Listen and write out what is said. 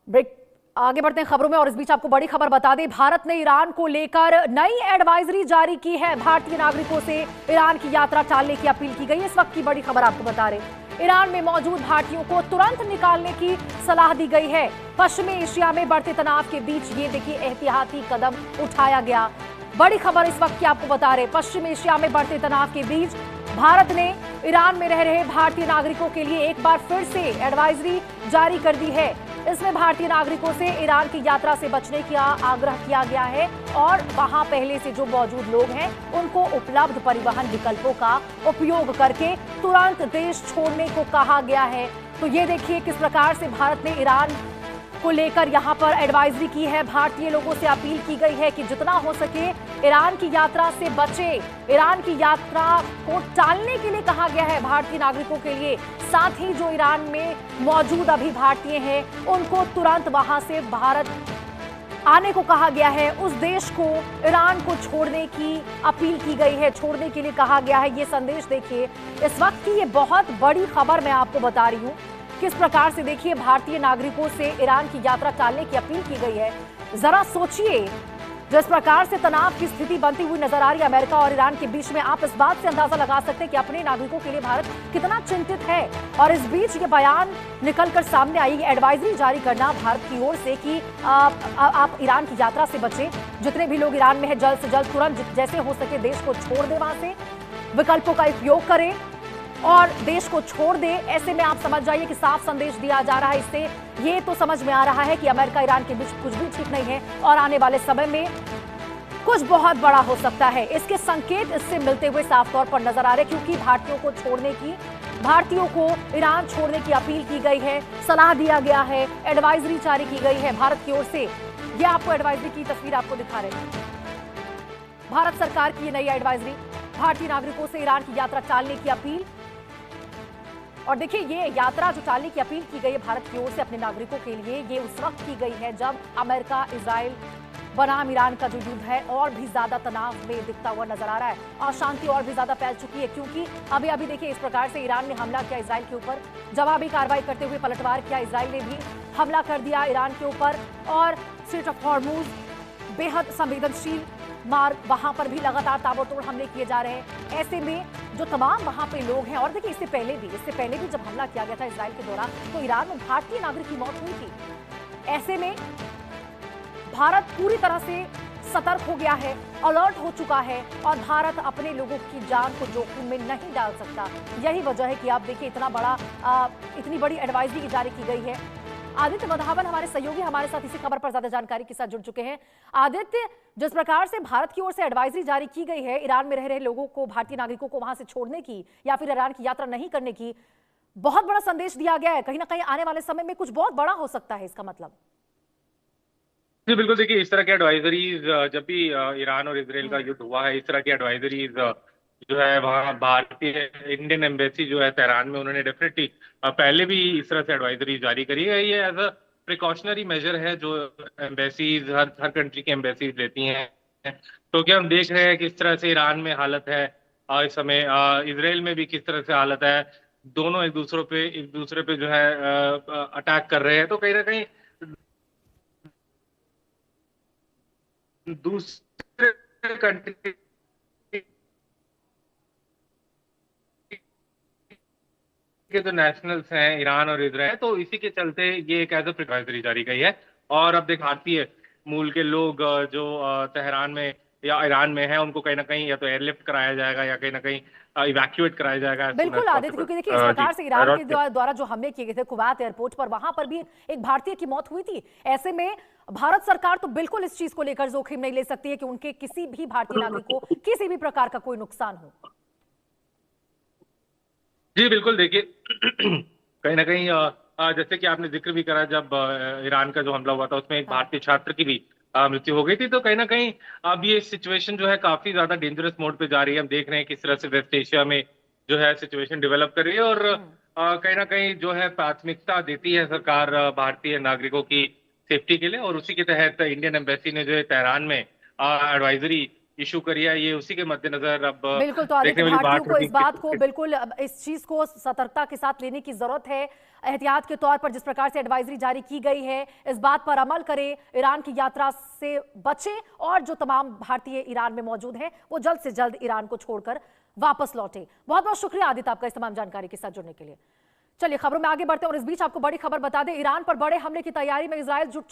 Break आगे बढ़ते हैं खबरों में और इस बीच आपको बड़ी खबर बता दें, भारत ने ईरान को लेकर नई एडवाइजरी जारी की है। भारतीय नागरिकों से ईरान की यात्रा टालने की अपील की गई। इस वक्त की बड़ी खबर आपको बता रहे, ईरान में मौजूद भारतीयों को तुरंत निकालने की सलाह दी गई है। पश्चिमी एशिया में बढ़ते तनाव के बीच ये देखिए एहतियाती कदम उठाया गया। बड़ी खबर इस वक्त की आपको बता रहे, पश्चिम एशिया में बढ़ते तनाव के बीच भारत ने ईरान में रह रहे भारतीय नागरिकों के लिए एक बार फिर से एडवाइजरी जारी कर दी है। इसमें भारतीय नागरिकों से ईरान की यात्रा से बचने का आग्रह किया गया है और वहां पहले से जो मौजूद लोग हैं उनको उपलब्ध परिवहन विकल्पों का उपयोग करके तुरंत देश छोड़ने को कहा गया है। तो ये देखिए किस प्रकार से भारत ने ईरान को लेकर यहां पर एडवाइजरी की है। भारतीय लोगों से अपील की गई है कि जितना हो सके ईरान की यात्रा से बचे। ईरान की यात्रा को टालने के लिए कहा गया है भारतीय नागरिकों के लिए। साथ ही जो ईरान में मौजूद अभी भारतीय हैं उनको तुरंत वहां से भारत आने को कहा गया है। उस देश को ईरान को छोड़ने की अपील की गई है, छोड़ने के लिए कहा गया है। ये संदेश देखिए, इस वक्त की ये बहुत बड़ी खबर मैं आपको बता रही हूँ किस प्रकार से देखिए भारतीय नागरिकों से ईरान की यात्रा टालने की अपील की गई है। जरा सोचिए, जिस प्रकार से तनाव की स्थिति बनती हुई नजर आ रही है अमेरिका और ईरान के बीच में, आप इस बात से अंदाजा लगा सकते हैं कि अपने नागरिकों के लिए भारत कितना चिंतित है। और इस बीच ये बयान निकलकर सामने आई, एडवाइजरी जारी करना भारत की ओर से कि आप ईरान की यात्रा से बचें। जितने भी लोग ईरान में है जल्द से जल्द तुरंत जैसे हो सके देश को छोड़ दे, वहां से विकल्पों का उपयोग करें और देश को छोड़ दे। ऐसे में आप समझ जाइए कि साफ संदेश दिया जा रहा है। इससे ये तो समझ में आ रहा है कि अमेरिका ईरान के बीच कुछ भी ठीक नहीं है और आने वाले समय में कुछ बहुत बड़ा हो सकता है। इसके संकेत इससे मिलते हुए साफ तौर पर नजर आ रहे, क्योंकि भारतीयों को ईरान छोड़ने की अपील की गई है, सलाह दिया गया है, एडवाइजरी जारी की गई है भारत की ओर से। ये आपको एडवाइजरी की तस्वीर आपको दिखा रहे हैं, भारत सरकार की नई एडवाइजरी, भारतीय नागरिकों से ईरान की यात्रा टालने की अपील। और देखिए ये यात्रा जो टालने की अपील की गई है भारत की ओर से अपने नागरिकों के लिए, ये उस वक्त की गई है जब अमेरिका इजराइल बनाम ईरान का जो युद्ध है और भी ज्यादा तनाव में दिखता हुआ नजर आ रहा है और शांति और भी ज्यादा फैल चुकी है। क्योंकि अभी अभी देखिए इस प्रकार से ईरान ने हमला किया इजराइल के ऊपर, जवाबी कार्रवाई करते हुए पलटवार किया। इजराइल ने भी हमला कर दिया ईरान के ऊपर और स्ट्रेट ऑफ हॉर्मुज बेहद संवेदनशील मार्ग, वहां पर भी लगातार ताबड़तोड़ हमले किए जा रहे हैं। ऐसे में जो तमाम वहां पे लोग हैं, और देखिए इससे पहले भी जब हमला किया गया था इजराइल के दौरान तो ईरान में भारतीय नागरिक की मौत हुई थी। ऐसे में भारत पूरी तरह से सतर्क हो गया है, अलर्ट हो चुका है और भारत अपने लोगों की जान को जोखिम में नहीं डाल सकता। यही वजह है कि आप देखिए इतनी बड़ी एडवाइजरी जारी की गई है। आदित्य वधावन हमारे सहयोगी हमारे साथ इसी खबर पर ज्यादा जानकारी के साथ जुड़ चुके हैं। आदित्य, जिस प्रकार से भारत की ओर से एडवाइजरी जारी की गई है ईरान में रह रहे लोगों को, भारतीय नागरिकों को वहां से छोड़ने की या फिर ईरान की यात्रा नहीं करने की, बहुत बड़ा संदेश दिया गया है। कहीं ना कहीं आने वाले समय में कुछ बहुत बड़ा हो सकता है इसका मतलब। जी बिल्कुल, देखिए इस तरह की एडवाइजरीज जब भी ईरान और इसराइल का युद्ध हुआ है, इस तरह की एडवाइजरीज जो है वहाँ भारतीय इंडियन एम्बेसी जो है तेहरान में, उन्होंने डेफिनेटली पहले भी इस तरह से एडवाइजरी जारी करी है। ये एज अ प्रिकॉशनरी मेजर है जो एम्बेसीज हर कंट्री की एम्बेसीज लेती हैं। तो क्या हम देख रहे हैं किस तरह से ईरान में हालत है इस समय, इसराइल में भी किस तरह से हालत है। दोनों एक दूसरे पे जो है अटैक कर रहे हैं। तो कहीं ना कहीं दूसरे कंट्री के जो नेशनल्स हैं ईरान और इजराइल, तो इसी के चलते ये एक एज एडवाइजरी जारी गई है। और अब देख भारतीय मूल के लोग जो तेहरान में या ईरान में हैं, उनको कहीं ना कहीं या तो एयरलिफ्ट कराया जाएगा या कहीं ना कहीं इवैक्यूएट कराया जाएगा एज सून एज बिल्कुल आदित्य, पॉसिबल। क्योंकि देखिए इस जी प्रकार से ईरान के और द्वारा जो हमले किए गए थे कुवैत एयरपोर्ट पर, वहां पर भी एक भारतीय की मौत हुई थी। ऐसे में भारत सरकार तो बिल्कुल इस चीज को लेकर जोखिम नहीं ले सकती है कि उनके किसी भी भारतीय नागरिक को किसी भी प्रकार का कोई नुकसान हो। जी बिल्कुल, देखिए कहीं ना कहीं जैसे कि आपने जिक्र भी करा, जब ईरान का जो हमला हुआ था उसमें एक हाँ। भारतीय छात्र की भी मृत्यु हो गई थी। तो कहीं ना कहीं अब ये सिचुएशन जो है काफी ज्यादा डेंजरस मोड पे जा रही है। हम देख रहे हैं किस तरह से वेस्ट एशिया में जो है सिचुएशन डेवलप कर रही है। और कहीं ना कहीं जो है प्राथमिकता देती है सरकार भारतीय नागरिकों की सेफ्टी के लिए। और उसी के तहत इंडियन एम्बेसी ने जो है तेहरान में एडवाइजरी इशू करी है, ये उसी के मद्देनजर अब बिल्कुल। तो आदित्य, देखने वाली भारतीयों बात को इस बात को बिल्कुल इस चीज को सतर्कता के साथ लेने की जरूरत है। एहतियात के तौर पर जिस प्रकार से एडवाइजरी जारी की गई है, इस बात पर अमल करें, ईरान की यात्रा से बचें और जो तमाम भारतीय ईरान में मौजूद हैं वो जल्द से जल्द ईरान को छोड़कर वापस लौटे। बहुत बहुत शुक्रिया आदित्य आपका इस तमाम जानकारी के साथ जुड़ने के लिए। चलिए खबरों में आगे बढ़ते हैं और इस बीच आपको बड़ी खबर बता दें, ईरान पर बड़े हमले की तैयारी में इजरायल जुट